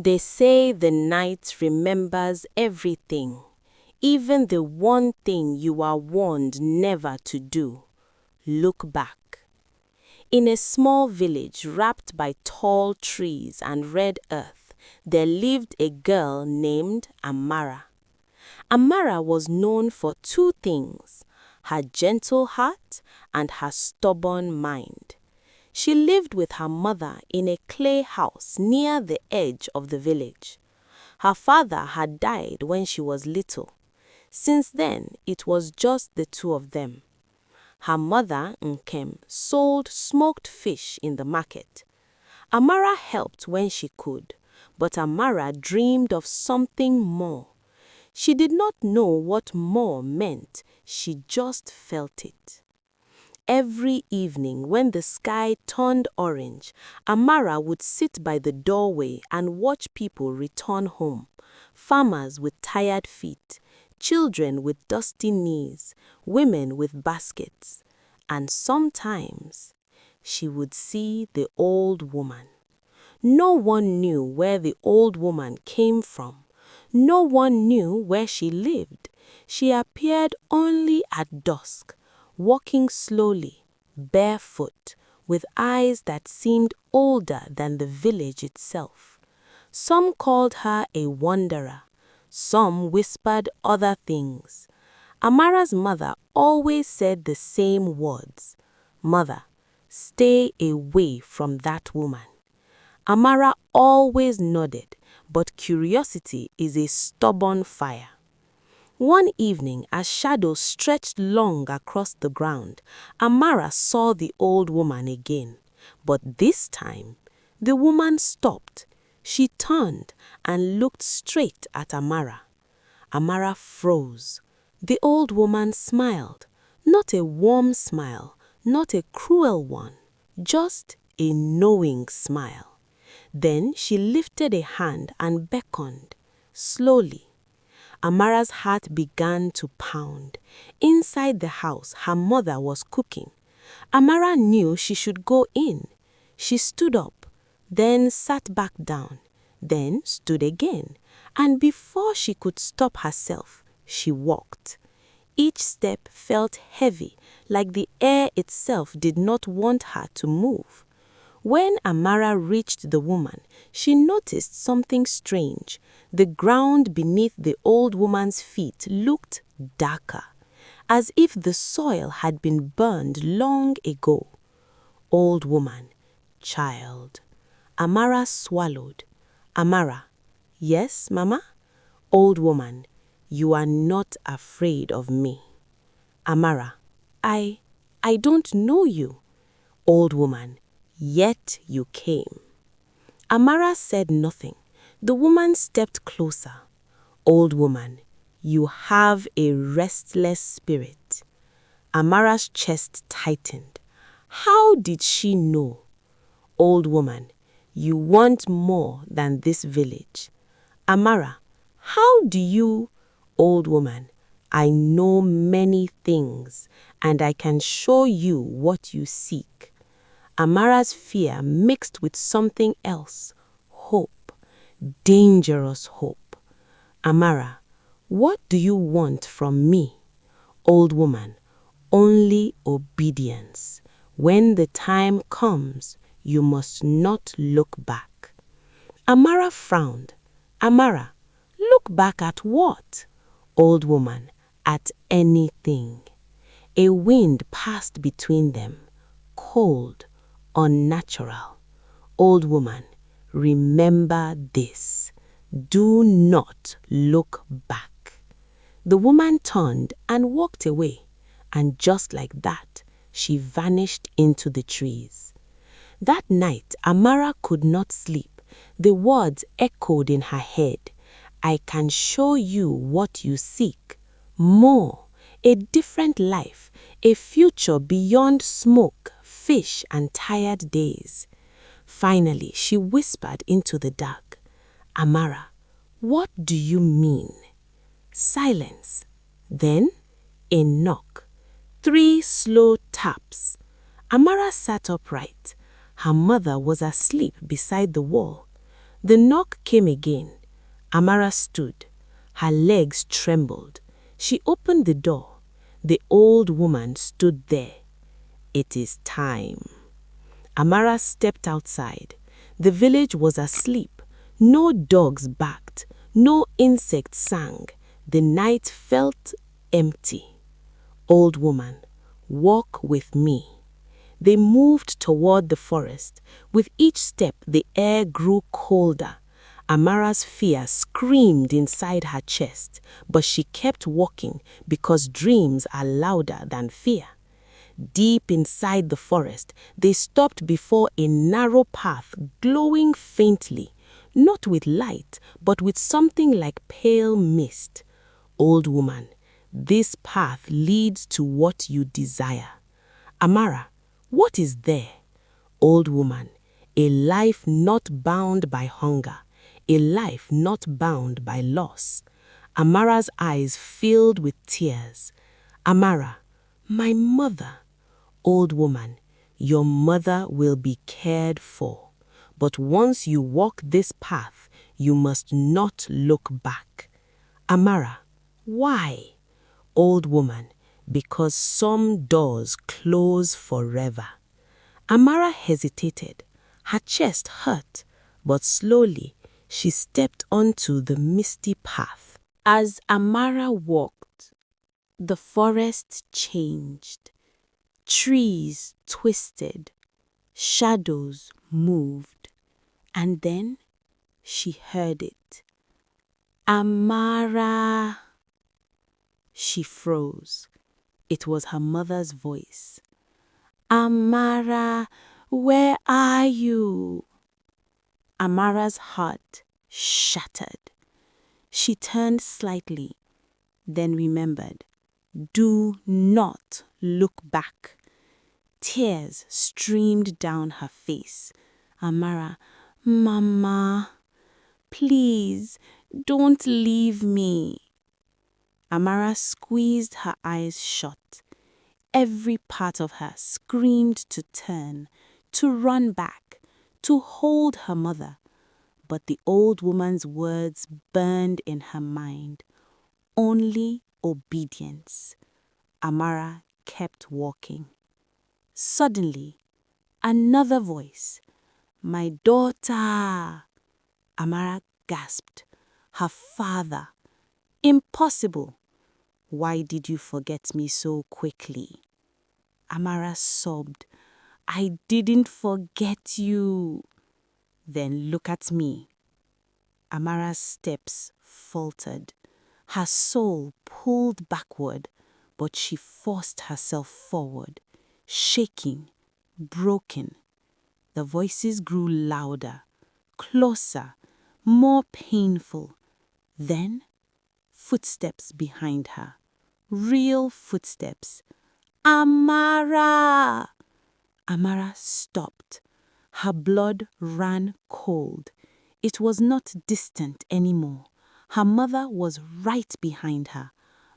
They say the night remembers everything, even the one thing you are warned never to do. Look back. In a small village wrapped by tall trees and red earth, there lived a girl named Amara. Amara was known for two things: her gentle heart and her stubborn mind. She lived with her mother in a clay house near the edge of the village. Her father had died when she was little. Since then, it was just the two of them. Her mother, Nkem, sold smoked fish in the market. Amara helped when she could, but Amara dreamed of something more. She did not know what more meant, she just felt it. Every evening when the sky turned orange, Amara would sit by the doorway and watch people return home. Farmers with tired feet, children with dusty knees, women with baskets. And sometimes she would see the old woman. No one knew where the old woman came from. No one knew where she lived. She appeared only at dusk, walking slowly, barefoot, with eyes that seemed older than the village itself. Some called her a wanderer. Some whispered other things. Amara's mother always said the same words: "Mother, stay away from that woman." Amara always nodded, but curiosity is a stubborn fire. One evening, as shadows stretched long across the ground, Amara saw the old woman again. But this time, the woman stopped. She turned and looked straight at Amara. Amara froze. The old woman smiled. Not a warm smile, not a cruel one, just a knowing smile. Then she lifted a hand and beckoned, slowly. Amara's heart began to pound. Inside the house, her mother was cooking. Amara knew she should go in. She stood up, then sat back down, then stood again, and before she could stop herself, she walked. Each step felt heavy, like the air itself did not want her to move. When Amara reached the woman, she noticed something strange. The ground beneath the old woman's feet looked darker, as if the soil had been burned long ago. Old woman, child. Amara swallowed. Amara: "Yes, Mama?" Old woman: "You are not afraid of me." Amara: I don't know you." Old woman: "Yet you came." Amara said nothing. The woman stepped closer. Old woman: "You have a restless spirit." Amara's chest tightened. How did she know? Old woman: "You want more than this village." Amara: "How do you?" Old woman: "I know many things, and I can show you what you seek." Amara's fear mixed with something else: hope, dangerous hope. Amara: "What do you want from me?" Old woman: "Only obedience. When the time comes, you must not look back." Amara frowned. Amara: "Look back at what?" Old woman: "At anything." A wind passed between them, cold, unnatural. Old woman: "Remember this. Do not look back." The woman turned and walked away, and just like that, she vanished into the trees. That night, Amara could not sleep. The words echoed in her head: "I can show you what you seek. More, a different life, a future beyond smoke, fish, and tired days." Finally, she whispered into the dark: "Amara, what do you mean?" Silence. Then a knock. 3 slow taps. Amara sat upright. Her mother was asleep beside the wall. The knock came again. Amara stood. Her legs trembled. She opened the door. The old woman stood there. "It is time." Amara stepped outside. The village was asleep. No dogs barked. No insects sang. The night felt empty. "Old woman, walk with me." They moved toward the forest. With each step, the air grew colder. Amara's fear screamed inside her chest, but she kept walking because dreams are louder than fear. Deep inside the forest, they stopped before a narrow path glowing faintly, not with light, but with something like pale mist. "Old woman, this path leads to what you desire." "Amara, what is there?" "Old woman, a life not bound by hunger, a life not bound by loss." Amara's eyes filled with tears. "Amara, my mother." "Old woman, your mother will be cared for. But once you walk this path, you must not look back." "Amara, why?" "Old woman, because some doors close forever." Amara hesitated. Her chest hurt, but slowly she stepped onto the misty path. As Amara walked, the forest changed. Trees twisted, shadows moved, and then she heard it. "Amara!" She froze. It was her mother's voice. "Amara, where are you?" Amara's heart shattered. She turned slightly, then remembered. Do not look back. Tears streamed down her face. "Amara, Mama, please don't leave me." Amara squeezed her eyes shut. Every part of her screamed to turn, to run back, to hold her mother. But the old woman's words burned in her mind. Only obedience. Amara kept walking. Suddenly, another voice. "My daughter!" Amara gasped. Her father. "Impossible! Why did you forget me so quickly?" Amara sobbed. "I didn't forget you." "Then look at me." Amara's steps faltered. Her soul pulled backward, but she forced herself forward, shaking, broken. The voices grew louder, closer, more painful. Then, footsteps behind her. Real footsteps. "Amara!" Amara stopped. Her blood ran cold. It was not distant anymore. Her mother was right behind her.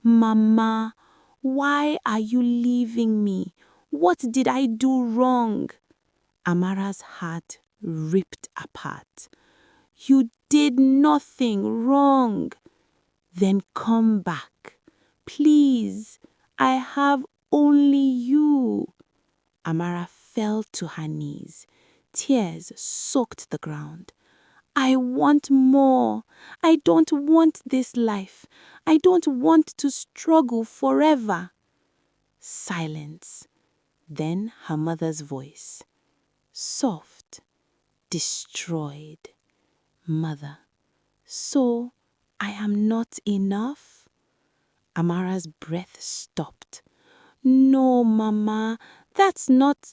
"Mama, why are you leaving me? What did I do wrong?" Amara's heart ripped apart. "You did nothing wrong." "Then come back. Please, I have only you." Amara fell to her knees. Tears soaked the ground. "I want more. I don't want this life. I don't want to struggle forever." Silence. Then her mother's voice. Soft, destroyed. "Mother, so I am not enough?" Amara's breath stopped. "No, Mama, that's not."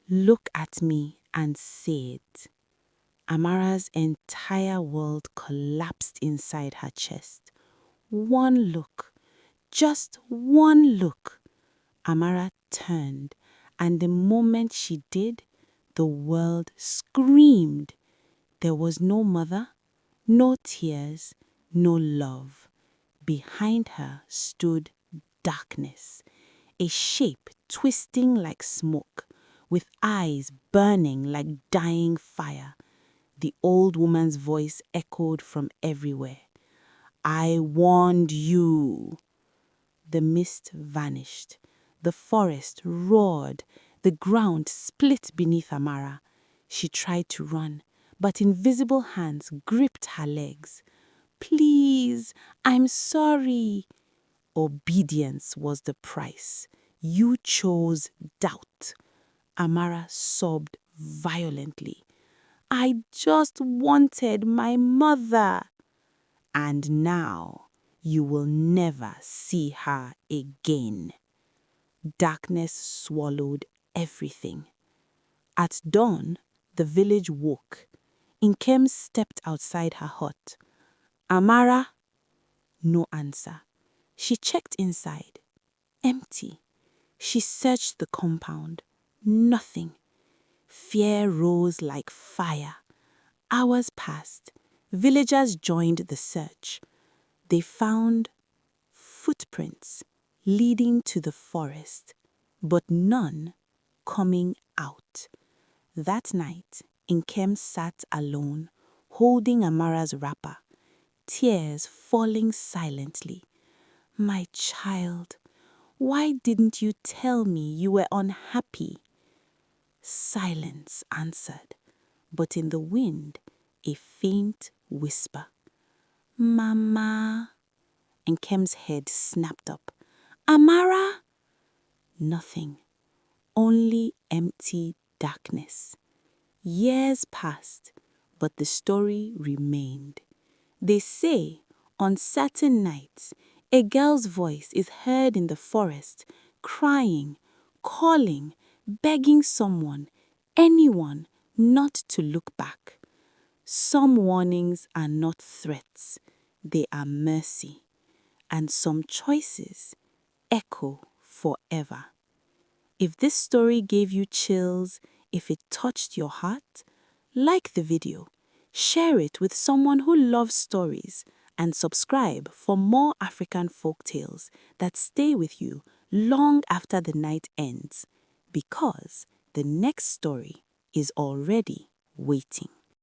"Look at me and say it." Amara's entire world collapsed inside her chest. One look, just one look. Amara turned, and the moment she did, the world screamed. There was no mother, no tears, no love. Behind her stood darkness, a shape twisting like smoke, with eyes burning like dying fire. The old woman's voice echoed from everywhere. I warned you. The mist vanished. The forest roared. The ground split beneath Amara. She tried to run, but invisible hands gripped her legs. Please, I'm sorry. Obedience was the price. You chose doubt. Amara sobbed violently. I just wanted my mother. And now you will never see her again. Darkness swallowed everything. At dawn, the village woke. Nkem stepped outside her hut. Amara? No answer. She checked inside. Empty. She searched the compound. Nothing. Fear rose like fire. Hours passed. Villagers joined the search. They found footprints leading to the forest, but none coming out. That night, Nkem sat alone, holding Amara's wrapper, tears falling silently. My child, why didn't you tell me you were unhappy? Silence answered, but in the wind, a faint whisper. Mama. Nkem's head snapped up. Amara? Nothing. Only empty darkness. Years passed, but the story remained. They say, on certain nights, a girl's voice is heard in the forest, crying, calling, begging someone, anyone, not to look back. Some warnings are not threats, they are mercy. And some choices echo forever. If this story gave you chills, if it touched your heart, like the video, share it with someone who loves stories, and subscribe for more African folk tales that stay with you long after the night ends, because the next story is already waiting.